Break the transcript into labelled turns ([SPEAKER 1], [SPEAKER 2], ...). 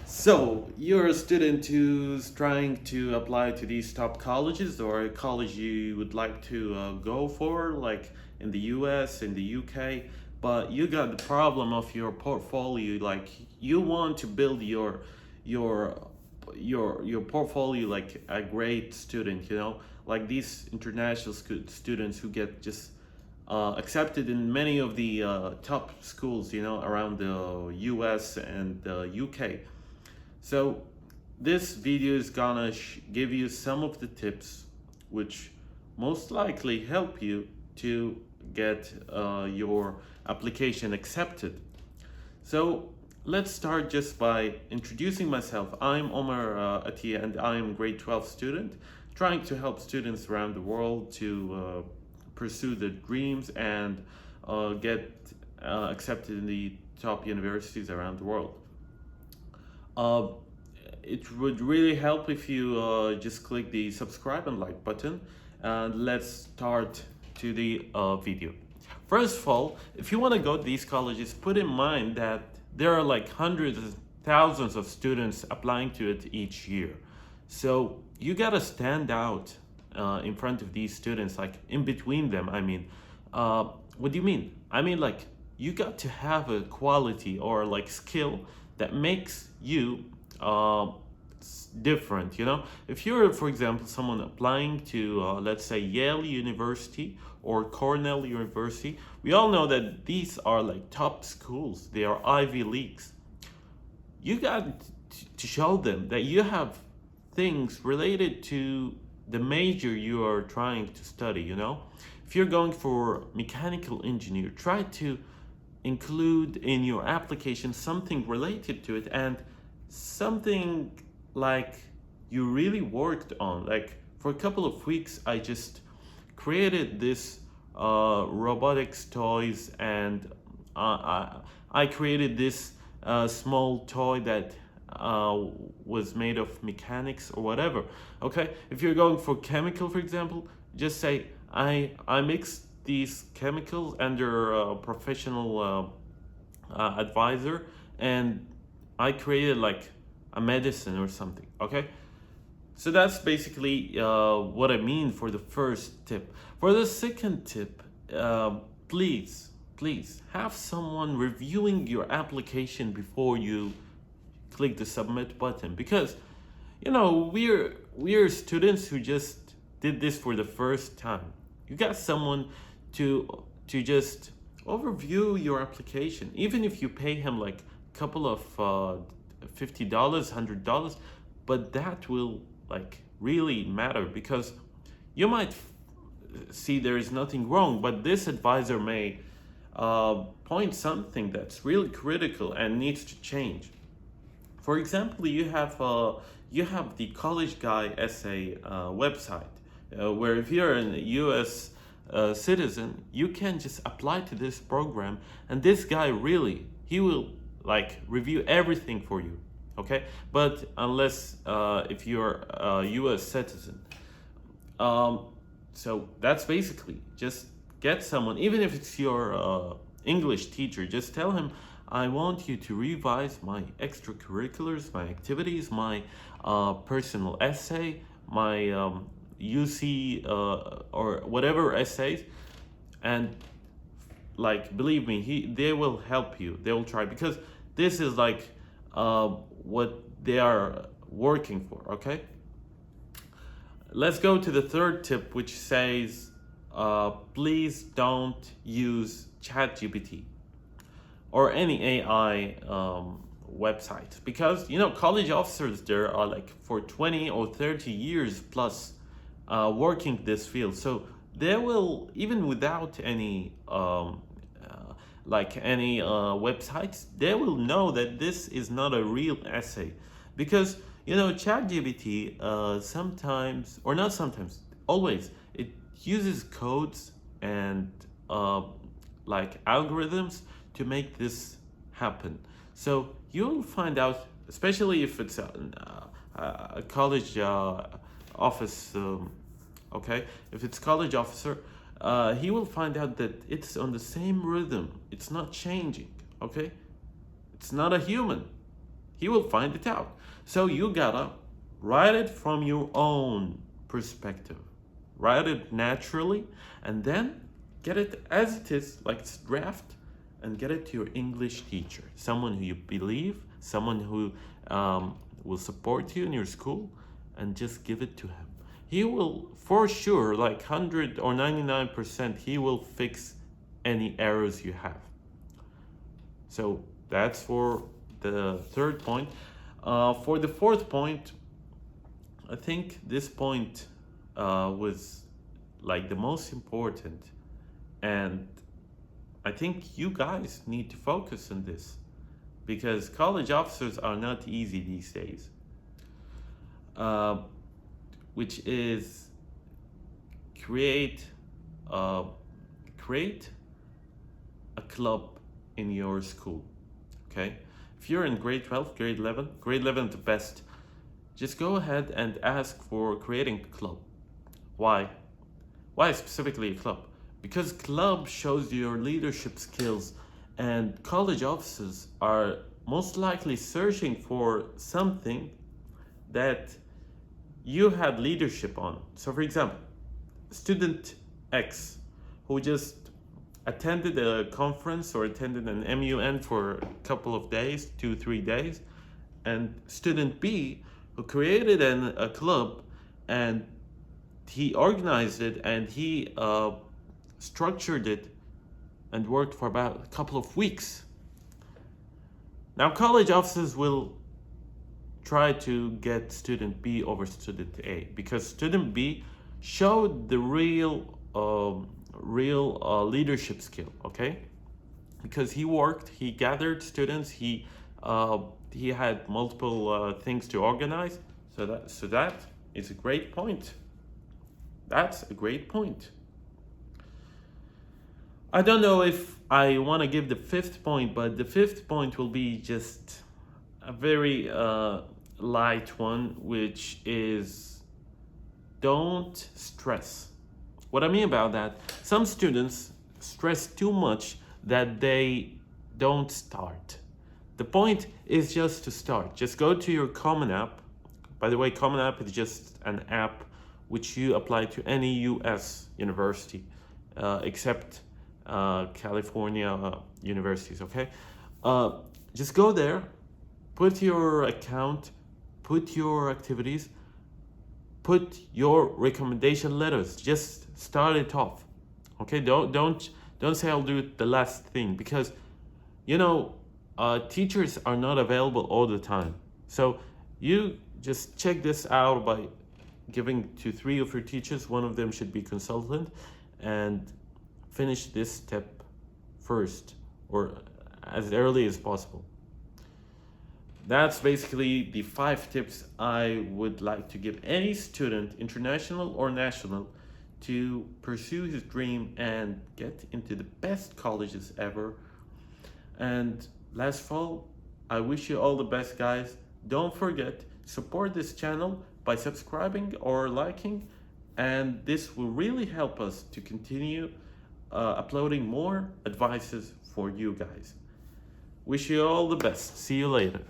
[SPEAKER 1] So, you're a student who's trying to apply to these top colleges or a college you would like to go for, like in the US, in the UK, but you got the problem of your portfolio. Like, you want to build your your portfolio like a great student, like these international students who get just accepted in many of the top schools, around the US and the UK. So this video is gonna give you some of the tips which most likely help you to get your application accepted. So let's start just by introducing myself. I'm Omar Atiya and I am a grade 12 student trying to help students around the world to pursue their dreams and get accepted in the top universities around the world. Uh, it would really help if you just click the subscribe and like button. And let's start to the video. First of all, if you want to go to these colleges, put in mind that there are like hundreds of thousands of students applying to it each year. So you gotta stand out in front of these students, like in between them. What do you mean? I mean, like, you got to have a quality or like skill that makes you different. If you're, for example, someone applying to let's say Yale University or Cornell University, we all know that these are like top schools, they are Ivy Leagues. You got to show them that you have things related to the major you are trying to study. If you're going for mechanical engineer, try to include in your application something related to it and something like you really worked on. Like, for a couple of weeks I just created this robotics toys, and I created this small toy that was made of mechanics or whatever. Okay, if you're going for chemical, for example, just say I mixed these chemicals under a professional advisor, and I created like a medicine or something. Okay, so that's basically what I mean for the first tip. For the second tip, please have someone reviewing your application before you click the submit button, because we're students who just did this for the first time. You got someone to just overview your application, even if you pay him like a couple of $50, $100, but that will like really matter, because you might see there is nothing wrong, but this advisor may point something that's really critical and needs to change. For example, you have the College Guy essay website, where if you're a U.S. Citizen, you can just apply to this program, and this guy really, he will like review everything for you. Okay, but unless if you're a U.S. citizen. So that's basically, just get someone, even if it's your English teacher, just tell him, I want you to revise my extracurriculars, my activities, my personal essay, my UC or whatever essays, and like, believe me, they will help you. They will try, because this is like what they are working for. Okay, let's go to the third tip, which says please don't use ChatGPT or any AI website, because college officers there are like for 20 or 30 years plus working this field, so they will, even without any any websites, they will know that this is not a real essay, because ChatGPT sometimes, or not sometimes, always, it uses codes and like algorithms to make this happen. So you'll find out, especially if it's a college office, okay, if it's college officer, he will find out that it's on the same rhythm, it's not changing. Okay, it's not a human, He will find it out. So you gotta write it from your own perspective. Write it naturally and then get it as it is, like it's draft, and get it to your English teacher, someone who you believe, someone who will support you in your school, and just give it to him. He will, for sure, like 100 or 99%, he will fix any errors you have. So that's for the third point. For the fourth point, I think this point was like the most important, and I think you guys need to focus on this because college officers are not easy these days. Which is create create a club in your school. Okay, if you're in grade 12, grade 11 the best, just go ahead and ask for creating a club. Why specifically a club? Because club shows your leadership skills, and college officers are most likely searching for something that you had leadership on. So for example, student X who just attended a conference or attended an MUN for a couple of days, 2-3 days, and student B who created a club, and he organized it and he structured it and worked for about a couple of weeks. Now college officers will try to get student B over student A because student B showed the real leadership skill, okay? Because he worked, he gathered students, he had multiple things to organize. So that is a great point. That's a great point. I don't know if I want to give the fifth point, but the fifth point will be just a very light one, which is don't stress. What I mean about that, some students stress too much that they don't start. The point is just to start. Just go to your Common App. By the way, Common App is just an app which you apply to any US university, except California universities, okay? Just go there, put your account, put your activities, put your recommendation letters. Just start it off, okay? Don't say I'll do it the last thing, because you know teachers are not available all the time. So you just check this out by giving to 3 of your teachers. One of them should be consultant, and finish this step first or as early as possible. That's basically the 5 tips I would like to give any student, international or national, to pursue his dream and get into the best colleges ever. And last of all, I wish you all the best, guys. Don't forget, support this channel by subscribing or liking, and this will really help us to continue uploading more advices for you guys. Wish you all the best. See you later.